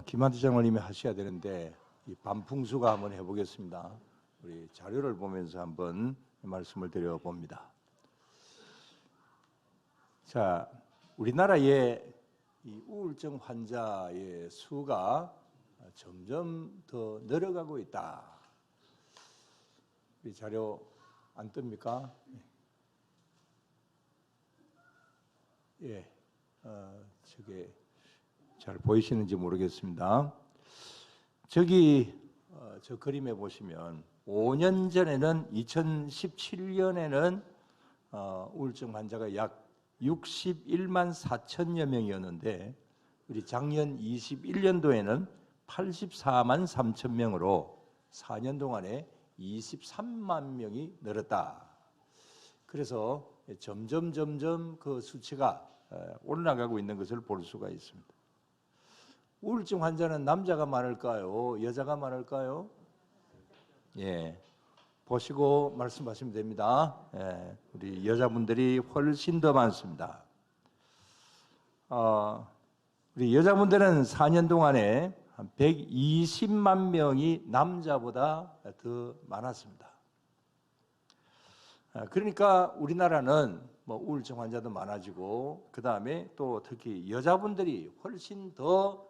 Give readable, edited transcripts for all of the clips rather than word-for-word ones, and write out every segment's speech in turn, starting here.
김한두 장로님이 하셔야 되는데 이 반풍수가 한번 해보겠습니다. 우리 자료를 보면서 한번 말씀을 드려봅니다. 자, 우리나라의 이 우울증 환자의 수가 점점 더 늘어가고 있다. 이 자료 안 뜹니까? 예, 저게 잘 보이시는지 모르겠습니다. 저기 저 그림에 보시면 5년 전에는 2017년에는 우울증 환자가 약 61만 4천여 명이었는데 우리 작년 21년도에는 84만 3천 명으로 4년 동안에 23만 명이 늘었다. 그래서 점점 그 수치가 올라가고 있는 것을 볼 수가 있습니다. 우울증 환자는 남자가 많을까요? 여자가 많을까요? 예, 보시고 말씀하시면 됩니다. 예, 우리 여자분들이 훨씬 더 많습니다. 우리 여자분들은 4년 동안에 한 120만 명이 남자보다 더 많았습니다. 그러니까 우리나라는 뭐 우울증 환자도 많아지고 그 다음에 또 특히 여자분들이 훨씬 더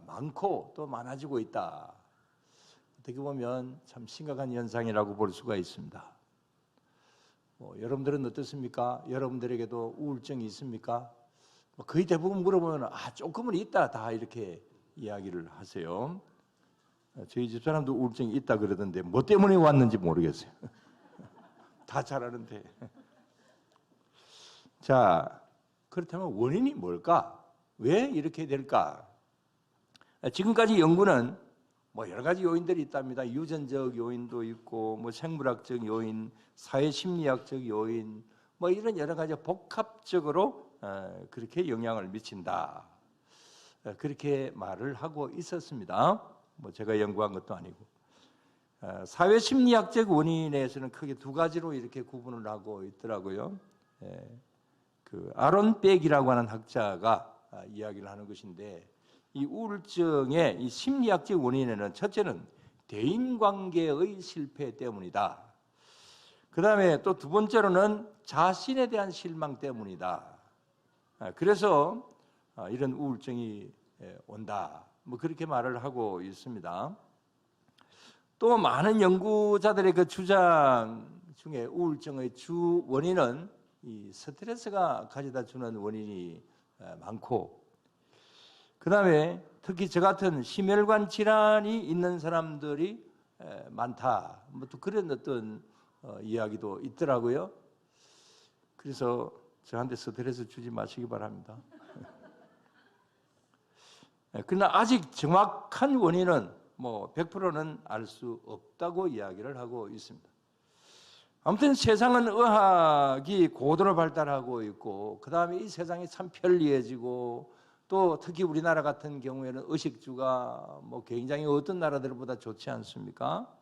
많고 또 많아지고 있다. 어떻게 보면 참 심각한 현상이라고 볼 수가 있습니다. 여러분들은 어떻습니까? 여러분들에게도 우울증이 있습니까? 거의 대부분 물어보면 조금은 있다 다 이렇게 이야기를 하세요. 저희 집사람도 우울증이 있다 그러던데 뭐 때문에 왔는지 모르겠어요. 다 잘 아는데. 자, 그렇다면 원인이 뭘까? 왜 이렇게 될까? 지금까지 연구는 뭐 여러 가지 요인들이 있답니다. 유전적 요인도 있고, 뭐 생물학적 요인, 사회심리학적 요인, 뭐 이런 여러 가지 복합적으로 그렇게 영향을 미친다. 그렇게 말을 하고 있었습니다. 뭐 제가 연구한 것도 아니고. 사회심리학적 원인에서는 크게 두 가지로 이렇게 구분을 하고 있더라고요. 그 아론 백이라고 하는 학자가 이야기를 하는 것인데 이 우울증의 이 심리학적 원인에는 첫째는 대인관계의 실패 때문이다. 그 다음에 또 두 번째로는 자신에 대한 실망 때문이다. 그래서 이런 우울증이 온다. 뭐 그렇게 말을 하고 있습니다. 또 많은 연구자들의 그 주장 중에 우울증의 주 원인은 이 스트레스가 가져다 주는 원인이 많고, 그 다음에 특히 저 같은 심혈관 질환이 있는 사람들이 많다. 뭐 또 그런 어떤 이야기도 있더라고요. 그래서 저한테 스트레스 주지 마시기 바랍니다. 그러나 아직 정확한 원인은 뭐 100%는 알 수 없다고 이야기를 하고 있습니다. 아무튼 세상은 의학이 고도로 발달하고 있고 그 다음에 이 세상이 참 편리해지고 또 특히 우리나라 같은 경우에는 의식주가 뭐 굉장히 어떤 나라들보다 좋지 않습니까?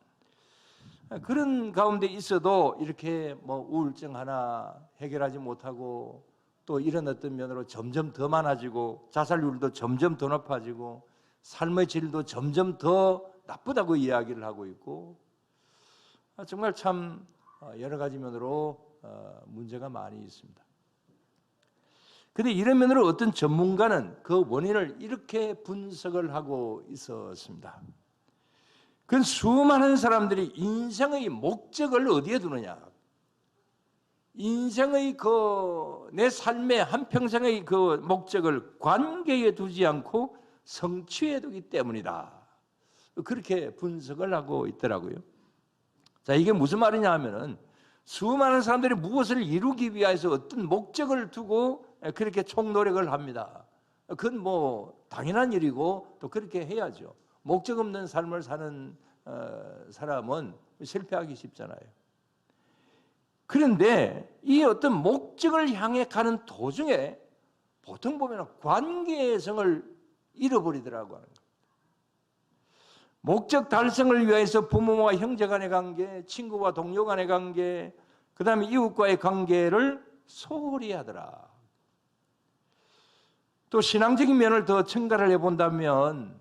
그런 가운데 있어도 이렇게 뭐 우울증 하나 해결하지 못하고 또 이런 어떤 면으로 점점 더 많아지고 자살률도 점점 더 높아지고 삶의 질도 점점 더 나쁘다고 이야기를 하고 있고 정말 참 여러 가지 면으로 문제가 많이 있습니다. 그런데 이런 면으로 어떤 전문가는 그 원인을 이렇게 분석을 하고 있었습니다. 그건 수많은 사람들이 인생의 목적을 어디에 두느냐, 인생의 내 삶의 한평생의 그 목적을 관계에 두지 않고 성취해 두기 때문이다. 그렇게 분석을 하고 있더라고요. 자, 이게 무슨 말이냐 하면은 수많은 사람들이 무엇을 이루기 위해서 어떤 목적을 두고 그렇게 총노력을 합니다. 그건 뭐 당연한 일이고 또 그렇게 해야죠. 목적 없는 삶을 사는 사람은 실패하기 쉽잖아요. 그런데 이 어떤 목적을 향해 가는 도중에 보통 보면 관계성을 잃어버리더라고 하는 거예요. 목적 달성을 위해서 부모와 형제 간의 관계, 친구와 동료 간의 관계, 그 다음에 이웃과의 관계를 소홀히 하더라. 또 신앙적인 면을 더 첨가를 해본다면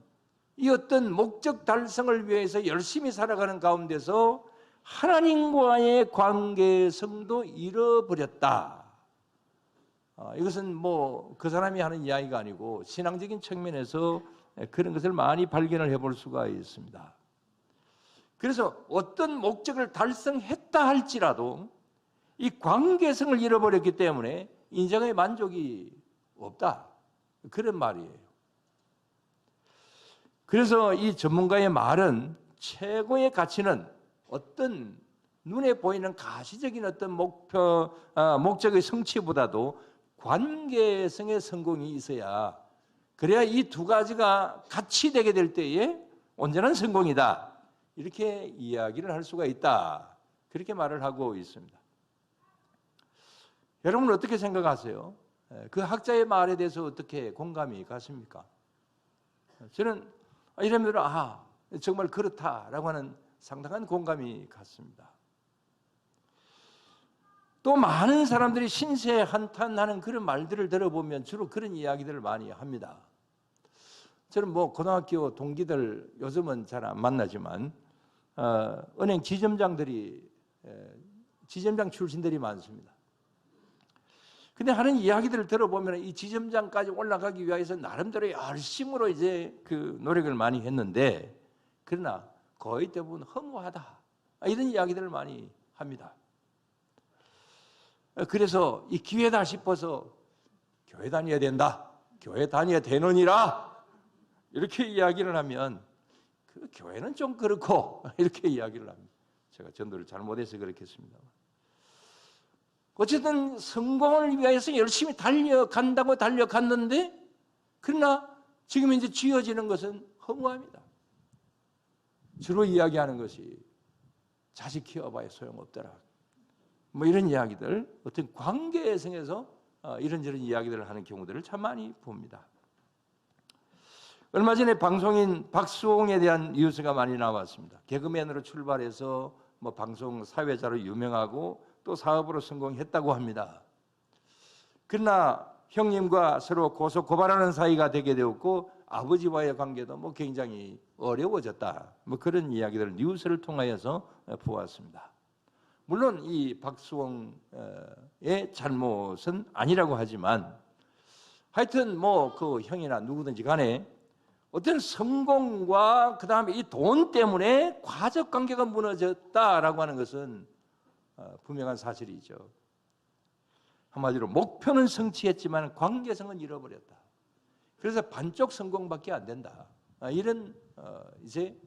이 어떤 목적 달성을 위해서 열심히 살아가는 가운데서 하나님과의 관계성도 잃어버렸다. 이것은 뭐 그 사람이 하는 이야기가 아니고 신앙적인 측면에서 그런 것을 많이 발견을 해볼 수가 있습니다. 그래서 어떤 목적을 달성했다 할지라도 이 관계성을 잃어버렸기 때문에 인생의 만족이 없다. 그런 말이에요. 그래서 이 전문가의 말은 최고의 가치는 어떤 눈에 보이는 가시적인 어떤 목적의 성취보다도 관계성의 성공이 있어야, 그래야 이 두 가지가 같이 되게 될 때에 온전한 성공이다. 이렇게 이야기를 할 수가 있다. 그렇게 말을 하고 있습니다. 여러분은 어떻게 생각하세요? 그 학자의 말에 대해서 어떻게 공감이 가십니까? 저는 이런 분들은 정말 그렇다라고 하는 상당한 공감이 갔습니다. 또 많은 사람들이 신세한탄하는 그런 말들을 들어보면 주로 그런 이야기들을 많이 합니다. 저는 뭐 고등학교 동기들 요즘은 잘 안 만나지만 은행 지점장 출신들이 많습니다. 근데 하는 이야기들을 들어보면 이 지점장까지 올라가기 위해서 나름대로 열심으로 이제 그 노력을 많이 했는데, 그러나 거의 대부분 허무하다. 이런 이야기들을 많이 합니다. 그래서 이 기회다 싶어서 교회 다녀야 된다. 교회 다녀야 되느니라. 이렇게 이야기를 하면 그 교회는 좀 그렇고 이렇게 이야기를 합니다. 제가 전도를 잘못해서 그렇겠습니다. 어쨌든 성공을 위해서 열심히 달려갔는데 그러나 지금 이제 쥐어지는 것은 허무합니다. 주로 이야기하는 것이 자식 키워봐야 소용없더라. 뭐 이런 이야기들, 어떤 관계성에서 이런저런 이야기들을 하는 경우들을 참 많이 봅니다. 얼마 전에 방송인 박수홍에 대한 뉴스가 많이 나왔습니다. 개그맨으로 출발해서 뭐 방송 사회자로 유명하고 또 사업으로 성공했다고 합니다. 그러나 형님과 서로 고소 고발하는 사이가 되게 되었고 아버지와의 관계도 뭐 굉장히 어려워졌다. 뭐 그런 이야기들을 뉴스를 통하여서 보았습니다. 물론 이 박수홍의 잘못은 아니라고 하지만 하여튼 뭐 그 형이나 누구든지 간에 어떤 성공과 그 다음에 이 돈 때문에 과적 관계가 무너졌다라고 하는 것은 분명한 사실이죠. 한마디로 목표는 성취했지만 관계성은 잃어버렸다. 그래서 반쪽 성공밖에 안 된다. 이런 이제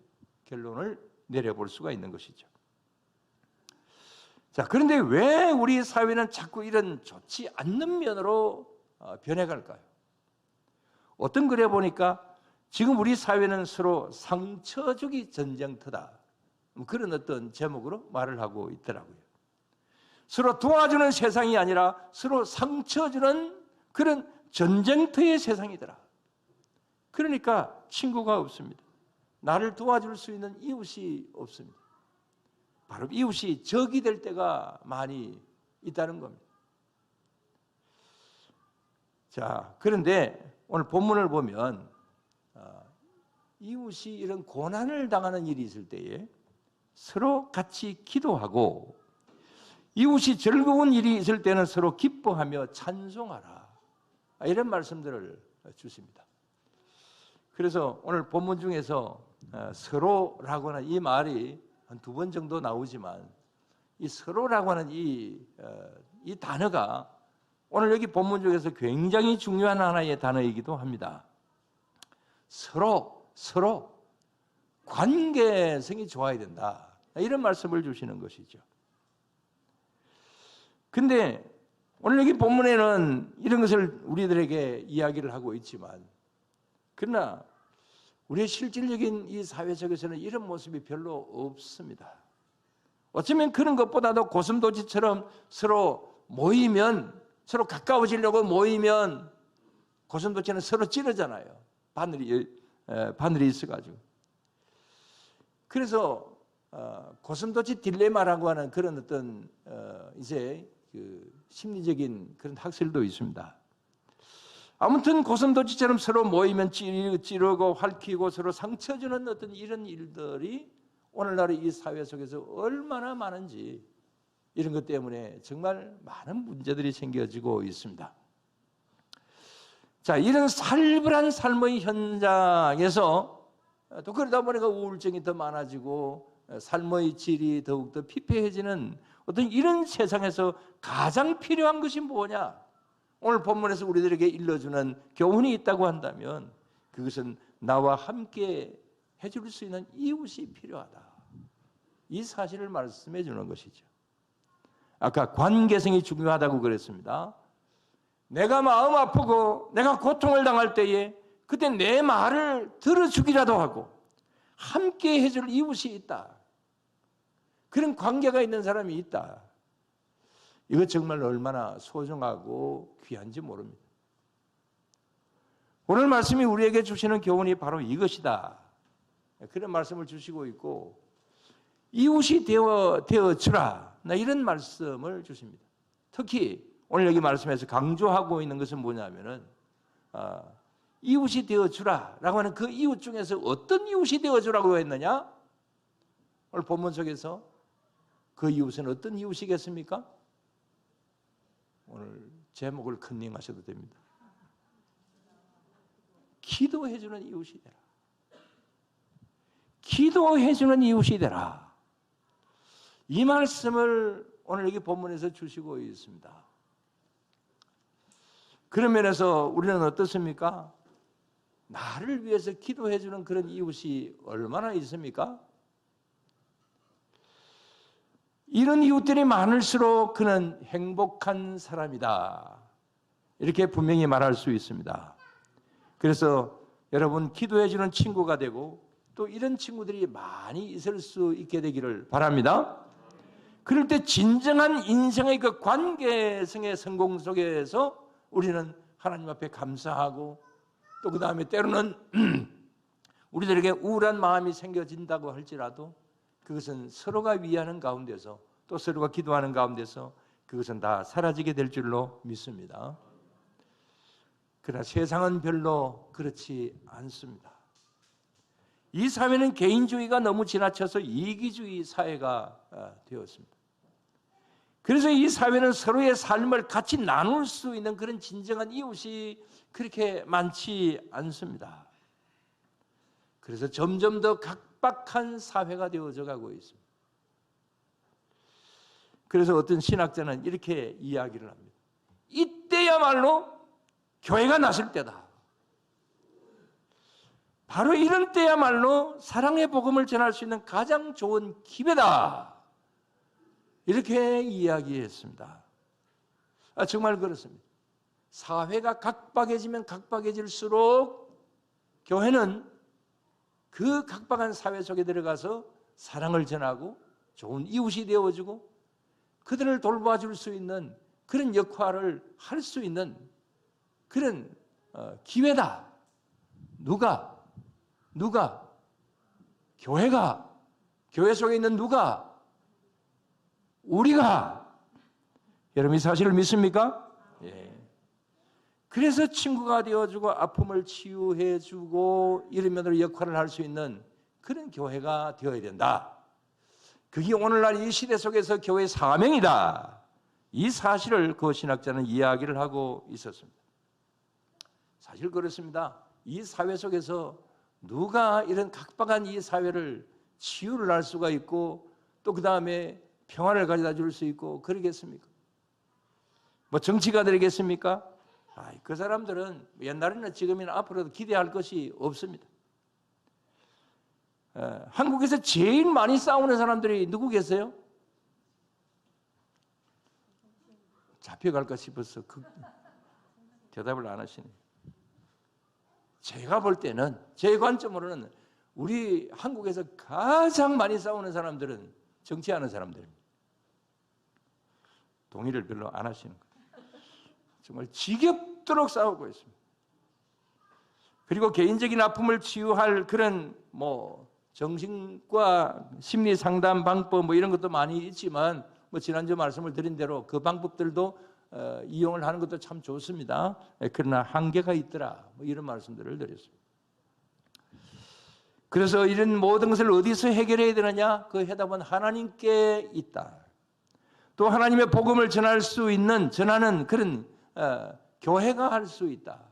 결론을 내려볼 수가 있는 것이죠. 자, 그런데 왜 우리 사회는 자꾸 이런 좋지 않는 면으로 변해갈까요? 어떤 글에 보니까 지금 우리 사회는 서로 상처주기 전쟁터다. 그런 어떤 제목으로 말을 하고 있더라고요. 서로 도와주는 세상이 아니라 서로 상처 주는 그런 전쟁터의 세상이더라. 그러니까 친구가 없습니다. 나를 도와줄 수 있는 이웃이 없습니다. 바로 이웃이 적이 될 때가 많이 있다는 겁니다. 자, 그런데 오늘 본문을 보면 이웃이 이런 고난을 당하는 일이 있을 때에 서로 같이 기도하고 이웃이 즐거운 일이 있을 때는 서로 기뻐하며 찬송하라. 이런 말씀들을 주십니다. 그래서 오늘 본문 중에서 서로라고 하는 이 말이 한 2번 정도 나오지만 이 서로라고 하는 이 단어가 오늘 여기 본문 중에서 굉장히 중요한 하나의 단어이기도 합니다. 서로 관계성이 좋아야 된다. 이런 말씀을 주시는 것이죠. 근데 오늘 여기 본문에는 이런 것을 우리들에게 이야기를 하고 있지만 그러나 우리의 실질적인 이 사회 속에서는 이런 모습이 별로 없습니다. 어쩌면 그런 것보다도 고슴도치처럼 서로 모이면 서로 가까워지려고 모이면 고슴도치는 서로 찌르잖아요. 바늘이 있어가지고. 그래서 고슴도치 딜레마라고 하는 그런 어떤 이제 그 심리적인 그런 학설도 있습니다. 아무튼 고슴도치처럼 서로 모이면 찌르고 핥히고 서로 상처 주는 어떤 이런 일들이 오늘날의 이 사회 속에서 얼마나 많은지, 이런 것 때문에 정말 많은 문제들이 생겨지고 있습니다. 자, 이런 살벌한 삶의 현장에서 또 그러다 보니까 우울증이 더 많아지고 삶의 질이 더욱더 피폐해지는 어떤 이런 세상에서 가장 필요한 것이 뭐냐? 오늘 본문에서 우리들에게 일러주는 교훈이 있다고 한다면 그것은 나와 함께 해줄 수 있는 이웃이 필요하다. 이 사실을 말씀해 주는 것이죠. 아까 관계성이 중요하다고 그랬습니다. 내가 마음 아프고 내가 고통을 당할 때에 그때 내 말을 들어주기라도 하고 함께 해줄 이웃이 있다. 그런 관계가 있는 사람이 있다. 이거 정말 얼마나 소중하고 귀한지 모릅니다. 오늘 말씀이 우리에게 주시는 교훈이 바로 이것이다. 그런 말씀을 주시고 있고 이웃이 되어주라. 이런 말씀을 주십니다. 특히 오늘 여기 말씀에서 강조하고 있는 것은 뭐냐면은 이웃이 되어주라 라고 하는 그 이웃 중에서 어떤 이웃이 되어주라고 했느냐? 오늘 본문 속에서 그 이웃은 어떤 이웃이겠습니까? 오늘 제목을 컨닝하셔도 됩니다. 기도해주는 이웃이 되라. 기도해주는 이웃이 되라. 이 말씀을 오늘 여기 본문에서 주시고 있습니다. 그런 면에서 우리는 어떻습니까? 나를 위해서 기도해주는 그런 이웃이 얼마나 있습니까? 이런 이웃들이 많을수록 그는 행복한 사람이다. 이렇게 분명히 말할 수 있습니다. 그래서 여러분 기도해주는 친구가 되고 또 이런 친구들이 많이 있을 수 있게 되기를 바랍니다. 그럴 때 진정한 인생의 그 관계성의 성공 속에서 우리는 하나님 앞에 감사하고 또 그 다음에 때로는 우리들에게 우울한 마음이 생겨진다고 할지라도 그것은 서로가 위하는 가운데서 또 서로가 기도하는 가운데서 그것은 다 사라지게 될 줄로 믿습니다. 그러나 세상은 별로 그렇지 않습니다. 이 사회는 개인주의가 너무 지나쳐서 이기주의 사회가 되었습니다. 그래서 이 사회는 서로의 삶을 같이 나눌 수 있는 그런 진정한 이웃이 그렇게 많지 않습니다. 그래서 점점 더 각박한 사회가 되어져 가고 있습니다. 그래서 어떤 신학자는 이렇게 이야기를 합니다. 이때야말로 교회가 나설 때다. 바로 이런 때야말로 사랑의 복음을 전할 수 있는 가장 좋은 기회다. 이렇게 이야기했습니다. 정말 그렇습니다. 사회가 각박해지면 각박해질수록 교회는 그 각박한 사회 속에 들어가서 사랑을 전하고 좋은 이웃이 되어주고 그들을 돌봐줄 수 있는 그런 역할을 할 수 있는 그런 기회다. 누가? 교회가. 교회 속에 있는 누가? 우리가. 여러분 이 사실을 믿습니까? 예. 그래서 친구가 되어주고 아픔을 치유해주고 이런 면으로 역할을 할 수 있는 그런 교회가 되어야 된다. 그게 오늘날 이 시대 속에서 교회의 사명이다. 이 사실을 그 신학자는 이야기를 하고 있었습니다. 사실 그렇습니다. 이 사회 속에서 누가 이런 각박한 이 사회를 치유를 할 수가 있고 또 그 다음에 평화를 가져다 줄 수 있고 그러겠습니까? 뭐 정치가들이겠습니까? 그 사람들은 옛날에는 지금이나 앞으로도 기대할 것이 없습니다. 한국에서 제일 많이 싸우는 사람들이 누구 계세요? 잡혀갈까 싶어서 대답을 안 하시네요. 제가 볼 때는 제 관점으로는 우리 한국에서 가장 많이 싸우는 사람들은 정치하는 사람들입니다. 동의를 별로 안 하시는 거예요. 정말 지겹도록 싸우고 있습니다. 그리고 개인적인 아픔을 치유할 그런 정신과 심리 상담 방법 이런 것도 많이 있지만 지난주 말씀을 드린 대로 그 방법들도 이용을 하는 것도 참 좋습니다. 그러나 한계가 있더라. 뭐 이런 말씀들을 드렸습니다. 그래서 이런 모든 것을 어디서 해결해야 되느냐? 그 해답은 하나님께 있다. 또 하나님의 복음을 전하는 그런 교회가 할 수 있다.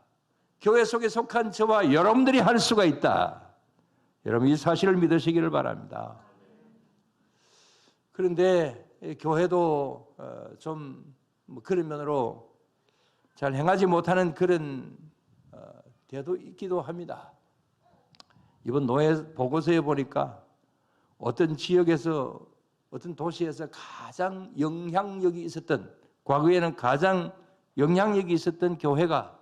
교회 속에 속한 저와 여러분들이 할 수가 있다. 여러분 이 사실을 믿으시기를 바랍니다. 그런데 교회도 좀 그런 면으로 잘 행하지 못하는 그런 때도 있기도 합니다. 이번 노예 보고서에 보니까 어떤 지역에서 어떤 도시에서 가장 영향력이 있었던, 과거에는 가장 영향력이 있었던 교회가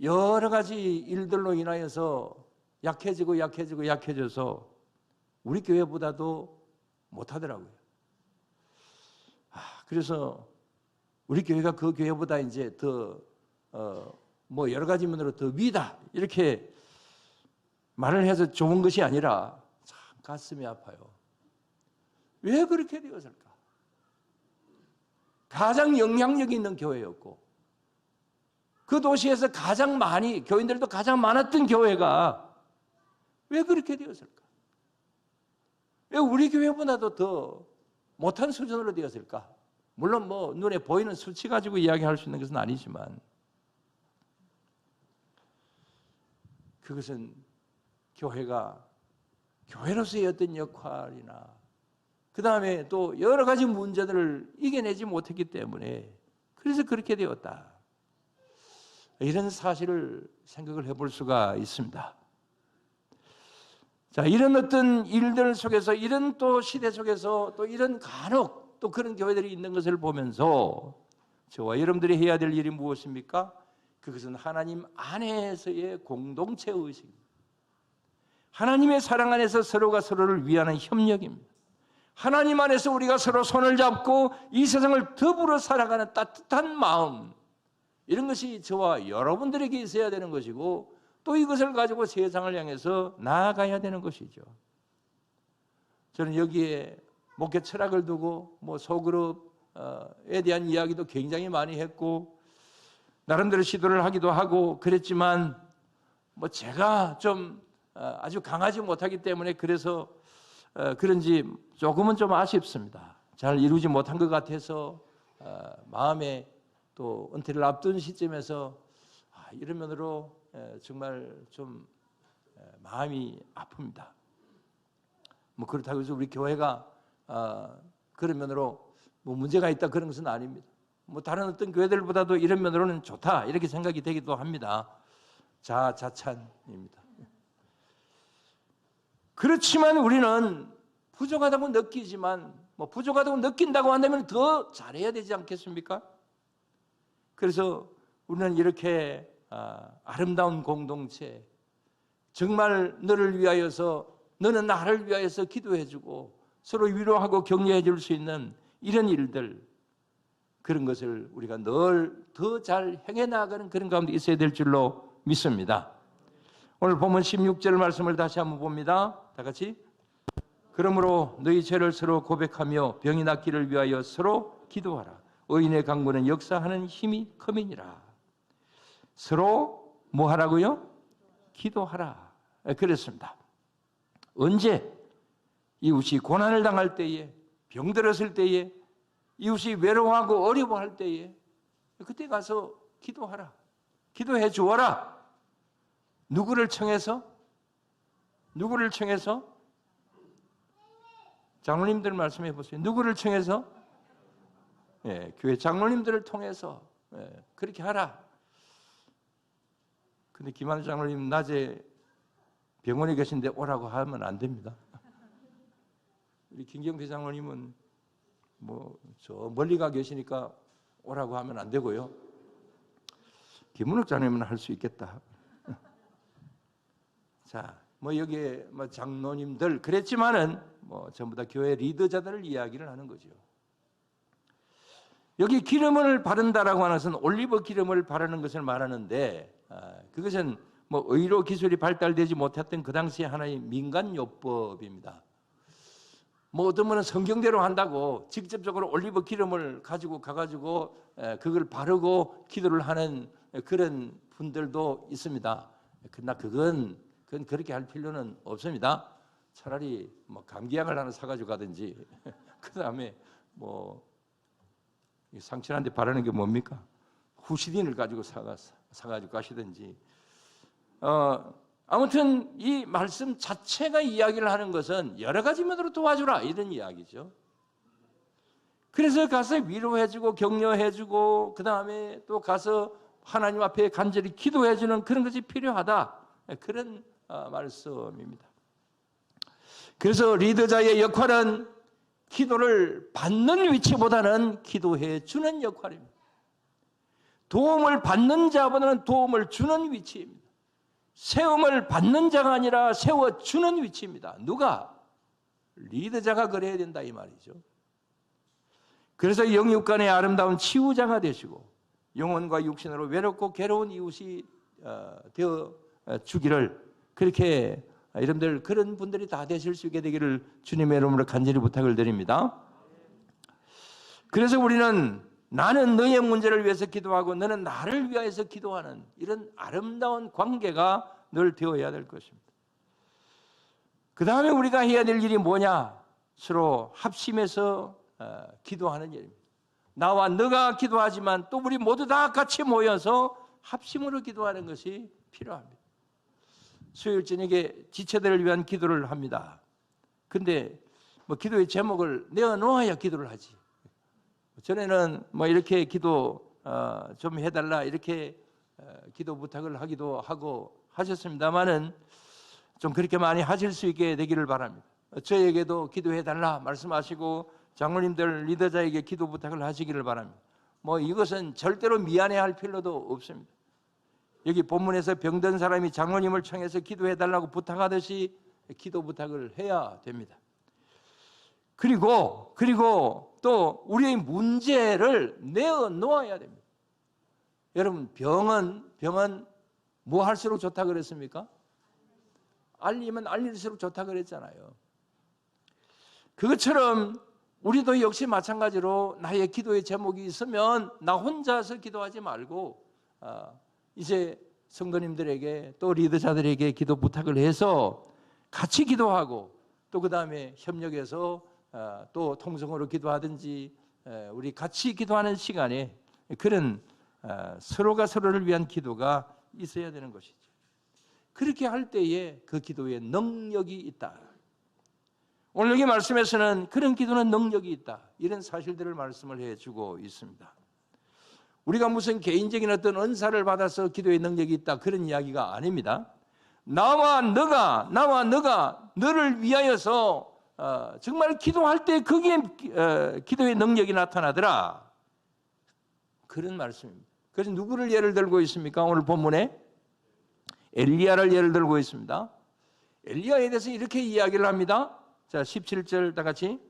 여러 가지 일들로 인하여서 약해져서 우리 교회보다도 못하더라고요. 그래서 우리 교회가 그 교회보다 이제 더 여러 가지 면으로 더 위다 이렇게 말을 해서 좋은 것이 아니라 참 가슴이 아파요. 왜 그렇게 되었을까? 가장 영향력 있는 교회였고 그 도시에서 가장 많이 교인들도 가장 많았던 교회가 왜 그렇게 되었을까? 왜 우리 교회보다도 더 못한 수준으로 되었을까? 물론 눈에 보이는 수치 가지고 이야기할 수 있는 것은 아니지만 그것은 교회가 교회로서의 어떤 역할이나 그 다음에 또 여러 가지 문제들을 이겨내지 못했기 때문에 그래서 그렇게 되었다. 이런 사실을 생각을 해볼 수가 있습니다. 자, 이런 어떤 일들 속에서 이런 또 시대 속에서 또 이런 간혹 또 그런 교회들이 있는 것을 보면서 저와 여러분들이 해야 될 일이 무엇입니까? 그것은 하나님 안에서의 공동체 의식입니다. 하나님의 사랑 안에서 서로가 서로를 위하는 협력입니다. 하나님 안에서 우리가 서로 손을 잡고 이 세상을 더불어 살아가는 따뜻한 마음, 이런 것이 저와 여러분들에게 있어야 되는 것이고 또 이것을 가지고 세상을 향해서 나아가야 되는 것이죠. 저는 여기에 목회 철학을 두고 소그룹에 대한 이야기도 굉장히 많이 했고 나름대로 시도를 하기도 하고 그랬지만 제가 좀 아주 강하지 못하기 때문에 그래서 그런지 조금은 좀 아쉽습니다. 잘 이루지 못한 것 같아서 마음에 또 은퇴를 앞둔 시점에서 이런 면으로 정말 좀 마음이 아픕니다. 그렇다고 해서 우리 교회가 그런 면으로 문제가 있다 그런 것은 아닙니다. 다른 어떤 교회들보다도 이런 면으로는 좋다 이렇게 생각이 되기도 합니다. 자찬입니다. 그렇지만 우리는 부족하다고 느끼지만 부족하다고 느낀다고 한다면 더 잘해야 되지 않겠습니까? 그래서 우리는 이렇게 아름다운 공동체, 정말 너를 위하여서 너는 나를 위하여서 기도해주고 서로 위로하고 격려해 줄 수 있는 이런 일들, 그런 것을 우리가 늘 더 잘 행해 나가는 그런 가운데 있어야 될 줄로 믿습니다. 오늘 본문 16절 말씀을 다시 한번 봅니다. 다 같이. 그러므로 너희 죄를 서로 고백하며 병이 낫기를 위하여 서로 기도하라. 의인의 강구는 역사하는 힘이 큼이니라. 서로 뭐 하라고요? 기도하라. 그랬습니다. 언제? 이웃이 고난을 당할 때에, 병들었을 때에, 이웃이 외로워하고 어려워할 때에 그때 가서 기도하라. 기도해 주어라. 누구를 청해서? 누구를 청해서? 장로님들 말씀해 보세요. 누구를 청해서? 교회 장로님들을 통해서 그렇게 하라. 근데 김한우 장로님 낮에 병원에 계신데 오라고 하면 안 됩니다. 우리 김경태 장로님은 저 멀리 가 계시니까 오라고 하면 안 되고요. 김문욱 장로님은 할 수 있겠다. 자, 여기에 장로님들 그랬지만은 전부 다 교회 리더자들을 이야기를 하는 거죠. 여기 기름을 바른다라고 하는 것은 올리브 기름을 바르는 것을 말하는데 그것은 의료 기술이 발달되지 못했던 그 당시에 하나의 민간요법입니다. 뭐 어떤 분은 성경대로 한다고 직접적으로 올리브 기름을 가지고 가가지고 그걸 바르고 기도를 하는 그런 분들도 있습니다. 그러나 그건 그렇게 할 필요는 없습니다. 차라리 뭐 감기약을 하나 사가지고 가든지 그 다음에 뭐 상처한테 바르는 게 뭡니까? 후시딘을 가지고 사가지고 가시든지. 아무튼 이 말씀 자체가 이야기를 하는 것은 여러 가지 면으로 도와주라 이런 이야기죠. 그래서 가서 위로해주고 격려해주고 그 다음에 또 가서 하나님 앞에 간절히 기도해주는 그런 것이 필요하다. 그런 말씀입니다. 그래서 리더자의 역할은 기도를 받는 위치보다는 기도해주는 역할입니다. 도움을 받는 자보다는 도움을 주는 위치입니다. 세움을 받는 자가 아니라 세워주는 위치입니다. 누가? 리더자가 그래야 된다 이 말이죠. 그래서 영육 간의 아름다운 치유자가 되시고 영혼과 육신으로 외롭고 괴로운 이웃이 되어 주기를 그렇게 여러분들 그런 분들이 다 되실 수 있게 되기를 주님의 이름으로 간절히 부탁을 드립니다. 그래서 우리는 나는 너의 문제를 위해서 기도하고 너는 나를 위하여서 기도하는 이런 아름다운 관계가 늘 되어야 될 것입니다. 그 다음에 우리가 해야 될 일이 뭐냐? 서로 합심해서 기도하는 일입니다. 나와 너가 기도하지만 또 우리 모두 다 같이 모여서 합심으로 기도하는 것이 필요합니다. 수요일 저녁에 지체들을 위한 기도를 합니다. 근데 뭐 기도의 제목을 내어놓아야 기도를 하지. 전에는 뭐 이렇게 기도 좀 해달라 이렇게 기도 부탁을 하기도 하고 하셨습니다만은 좀 그렇게 많이 하실 수 있게 되기를 바랍니다. 저에게도 기도해달라 말씀하시고 장로님들 리더자에게 기도 부탁을 하시기를 바랍니다. 뭐 이것은 절대로 미안해할 필요도 없습니다. 여기 본문에서 병든 사람이 장로님을 청해서 기도해달라고 부탁하듯이 기도 부탁을 해야 됩니다. 그리고 또 우리의 문제를 내어놓아야 됩니다. 여러분 병은 뭐 할수록 좋다 그랬습니까? 알리면 알릴수록 좋다 그랬잖아요. 그것처럼 우리도 역시 마찬가지로 나의 기도의 제목이 있으면 나 혼자서 기도하지 말고 이제 성도님들에게 또 리더자들에게 기도 부탁을 해서 같이 기도하고 또 그 다음에 협력해서 또 통성으로 기도하든지 우리 같이 기도하는 시간에 그런 서로가 서로를 위한 기도가 있어야 되는 것이죠. 그렇게 할 때에 그 기도에 능력이 있다. 오늘 여기 말씀에서는 그런 기도는 능력이 있다. 이런 사실들을 말씀을 해주고 있습니다. 우리가 무슨 개인적인 어떤 은사를 받아서 기도의 능력이 있다 그런 이야기가 아닙니다. 나와 너가 너를 위하여서 정말 기도할 때 거기에 기도의 능력이 나타나더라. 그런 말씀입니다. 그래서 누구를 예를 들고 있습니까? 오늘 본문에 엘리야를 예를 들고 있습니다. 엘리야에 대해서 이렇게 이야기를 합니다. 자, 17절 다 같이.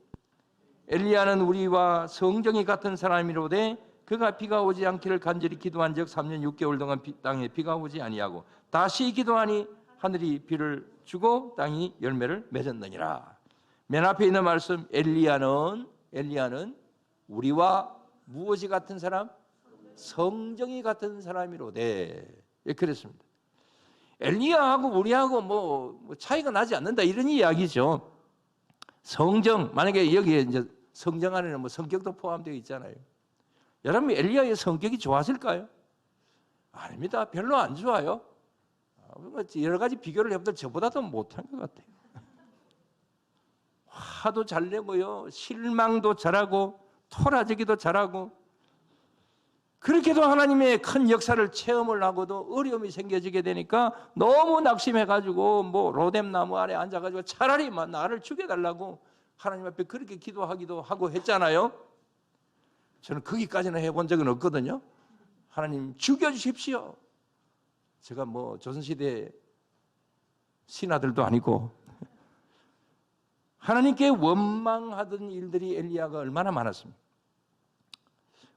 엘리야는 우리와 성정이 같은 사람이로되 그가 비가 오지 않기를 간절히 기도한 적 3년 6개월 동안 땅에 비가 오지 아니하고 다시 기도하니 하늘이 비를 주고 땅이 열매를 맺었느니라. 맨 앞에 있는 말씀 엘리야는 우리와 무엇이 같은 사람? 성정이 같은 사람이로되. 예, 그랬습니다. 엘리야하고 우리하고 뭐 차이가 나지 않는다 이런 이야기죠. 성정, 만약에 여기에 이제 성정 안에는 뭐 성격도 포함되어 있잖아요. 여러분 엘리야의 성격이 좋았을까요? 아닙니다. 별로 안 좋아요. 여러 가지 비교를 해보면 저보다도 못한 것 같아요. 화도 잘 내고요, 실망도 잘하고 토라지기도 잘하고 그렇게도 하나님의 큰 역사를 체험을 하고도 어려움이 생겨지게 되니까 너무 낙심해가지고 뭐 로뎀나무 아래 앉아가지고 차라리 나를 죽여달라고 하나님 앞에 그렇게 기도하기도 하고 했잖아요. 저는 거기까지는 해본 적은 없거든요. 하나님 죽여주십시오. 제가 뭐 조선시대 신하들도 아니고 하나님께 원망하던 일들이 엘리야가 얼마나 많았습니까?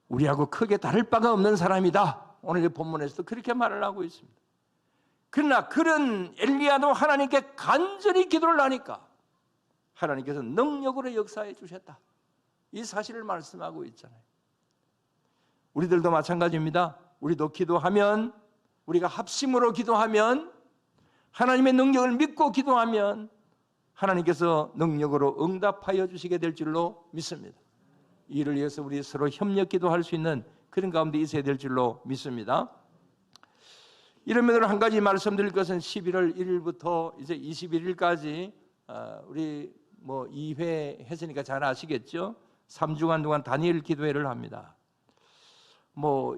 우리하고 크게 다를 바가 없는 사람이다. 오늘 본문에서도 그렇게 말을 하고 있습니다. 그러나 그런 엘리야도 하나님께 간절히 기도를 하니까 하나님께서 능력으로 역사해 주셨다. 이 사실을 말씀하고 있잖아요. 우리들도 마찬가지입니다. 우리도 기도하면, 우리가 합심으로 기도하면, 하나님의 능력을 믿고 기도하면 하나님께서 능력으로 응답하여 주시게 될 줄로 믿습니다. 이를 위해서 우리 서로 협력 기도할 수 있는 그런 가운데 있어야 될 줄로 믿습니다. 이런 면으로 한 가지 말씀드릴 것은 11월 1일부터 이제 21일까지 우리 2회 했으니까 잘 아시겠죠? 3주간 동안 다니엘 기도회를 합니다.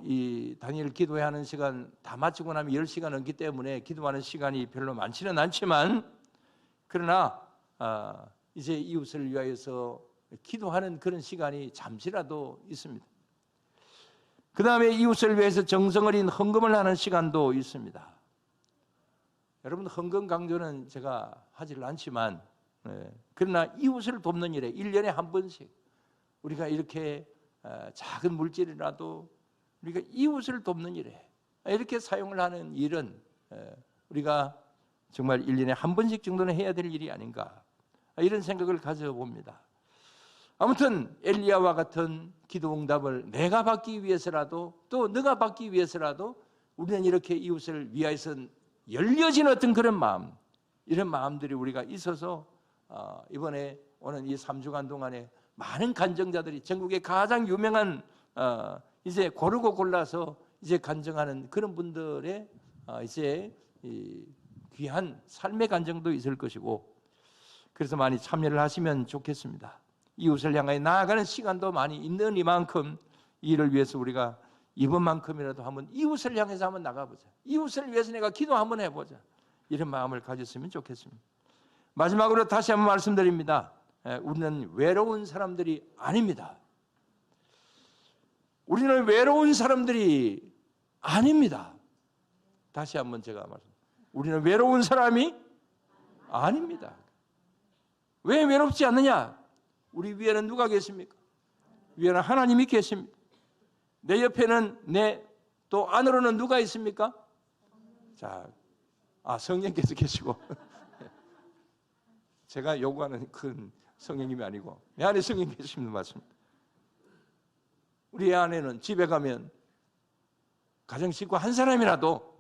이 다니엘 기도회 하는 시간 다 마치고 나면 10시간 넘기 때문에 기도하는 시간이 별로 많지는 않지만, 그러나 이제 이웃을 위하여서 기도하는 그런 시간이 잠시라도 있습니다. 그 다음에 이웃을 위해서 정성을 인 헌금을 하는 시간도 있습니다. 여러분, 헌금 강조는 제가 하질 않지만, 그러나 이웃을 돕는 일에 1년에 한 번씩 우리가 이렇게 작은 물질이라도 우리가 이웃을 돕는 일에 이렇게 사용을 하는 일은 우리가 정말 1년에 한 번씩 정도는 해야 될 일이 아닌가, 이런 생각을 가져봅니다. 아무튼 엘리야와 같은 기도 응답을 내가 받기 위해서라도, 또 너가 받기 위해서라도 우리는 이렇게 이웃을 위하여서 열려진 어떤 그런 마음, 이런 마음들이 우리가 있어서 이번에 오는 이 3주간 동안에 많은 간증자들이 전국의 가장 유명한 이제 고르고 골라서 이제 간증하는 그런 분들의 이제 귀한 삶의 간증도 있을 것이고, 그래서 많이 참여를 하시면 좋겠습니다. 이웃을 향하여 나아가는 시간도 많이 있는 이만큼 이를 위해서 우리가 이번만큼이라도 한번 이웃을 향해서 한번 나가보자. 이웃을 위해서 내가 기도 한번 해보자. 이런 마음을 가졌으면 좋겠습니다. 마지막으로 다시 한번 말씀드립니다. 우리는 외로운 사람들이 아닙니다. 우리는 외로운 사람들이 아닙니다. 다시 한번 제가 말씀드립니다. 우리는 외로운 사람이 아닙니다. 왜 외롭지 않느냐? 우리 위에는 누가 계십니까? 위에는 하나님이 계십니다. 내 옆에는 또 안으로는 누가 있습니까? 자, 성령께서 계시고 제가 요구하는 큰 성령님이 아니고 내 안에 성령 계시는 맞습니다. 우리 안에는 집에 가면 가정식구 한 사람이라도,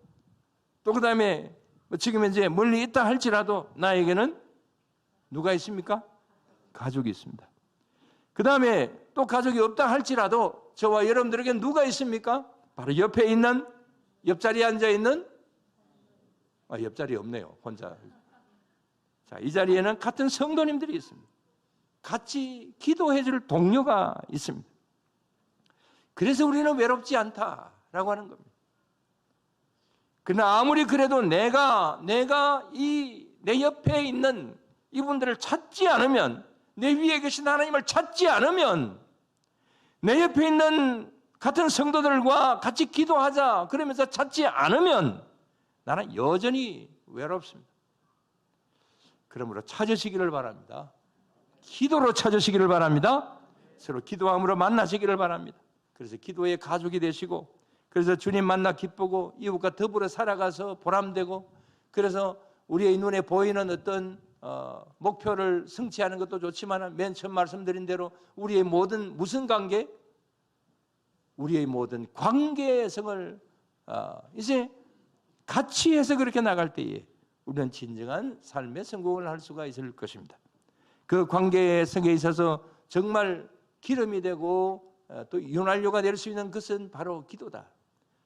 또 그 다음에 지금 이제 멀리 있다 할지라도 나에게는 누가 있습니까? 가족이 있습니다. 그 다음에 또 가족이 없다 할지라도 저와 여러분들에게 누가 있습니까? 바로 옆에 있는, 옆자리에 앉아 있는, 옆자리에 없네요. 혼자. 자, 이 자리에는 같은 성도님들이 있습니다. 같이 기도해 줄 동료가 있습니다. 그래서 우리는 외롭지 않다라고 하는 겁니다. 그러나 아무리 그래도 내가 내 옆에 있는 이분들을 찾지 않으면, 내 위에 계신 하나님을 찾지 않으면, 내 옆에 있는 같은 성도들과 같이 기도하자 그러면서 찾지 않으면 나는 여전히 외롭습니다. 그러므로 찾으시기를 바랍니다. 기도로 찾으시기를 바랍니다. 서로 기도함으로 만나시기를 바랍니다. 그래서 기도의 가족이 되시고, 그래서 주님 만나 기쁘고 이웃과 더불어 살아가서 보람되고, 그래서 우리의 눈에 보이는 어떤 목표를 성취하는 것도 좋지만 맨 처음 말씀드린 대로 우리의 모든 무슨 관계? 우리의 모든 관계성을 이제 같이 해서 그렇게 나갈 때에 우리는 진정한 삶의 성공을 할 수가 있을 것입니다. 그 관계성에 있어서 정말 기름이 되고 또 윤활유가 될 수 있는 것은 바로 기도다.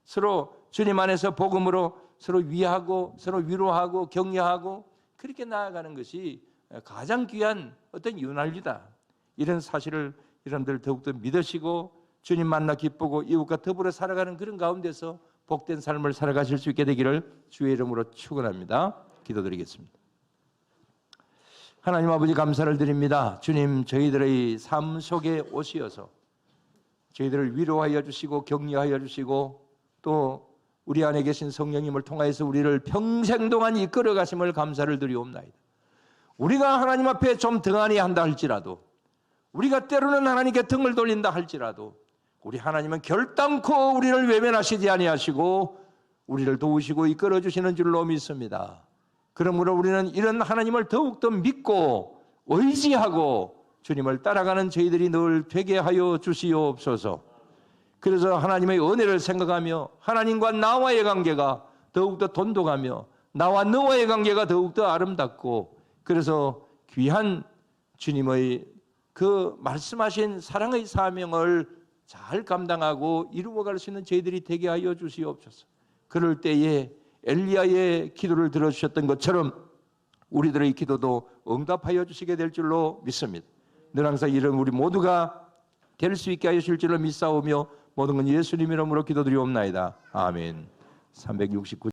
서로 주님 안에서 복음으로 서로 위하고 서로 위로하고 격려하고 그렇게 나아가는 것이 가장 귀한 어떤 윤활유다. 이런 사실을 여러분들 더욱더 믿으시고 주님 만나 기쁘고 이웃과 더불어 살아가는 그런 가운데서 복된 삶을 살아가실 수 있게 되기를 주의 이름으로 축원합니다. 기도드리겠습니다. 하나님 아버지 감사를 드립니다. 주님, 저희들의 삶 속에 오시어서 저희들을 위로하여 주시고 격려하여 주시고 또 우리 안에 계신 성령님을 통하여서 우리를 평생 동안 이끌어 가심을 감사를 드리옵나이다. 우리가 하나님 앞에 좀 등한히 한다 할지라도, 우리가 때로는 하나님께 등을 돌린다 할지라도 우리 하나님은 결단코 우리를 외면하시지 아니하시고 우리를 도우시고 이끌어 주시는 줄로 믿습니다. 그러므로 우리는 이런 하나님을 더욱더 믿고 의지하고 주님을 따라가는 저희들이 늘 되게 하여 주시옵소서. 그래서 하나님의 은혜를 생각하며 하나님과 나와의 관계가 더욱더 돈독하며 나와 너와의 관계가 더욱더 아름답고, 그래서 귀한 주님의 그 말씀하신 사랑의 사명을 잘 감당하고 이루어갈 수 있는 저희들이 되게 하여 주시옵소서. 그럴 때에 엘리야의 기도를 들어주셨던 것처럼 우리들의 기도도 응답하여 주시게 될 줄로 믿습니다. 늘 항상 이런 우리 모두가 될 수 있게 하실 줄로 믿사오며 모든 건 예수님 이름으로 기도드리옵나이다. 아멘. 369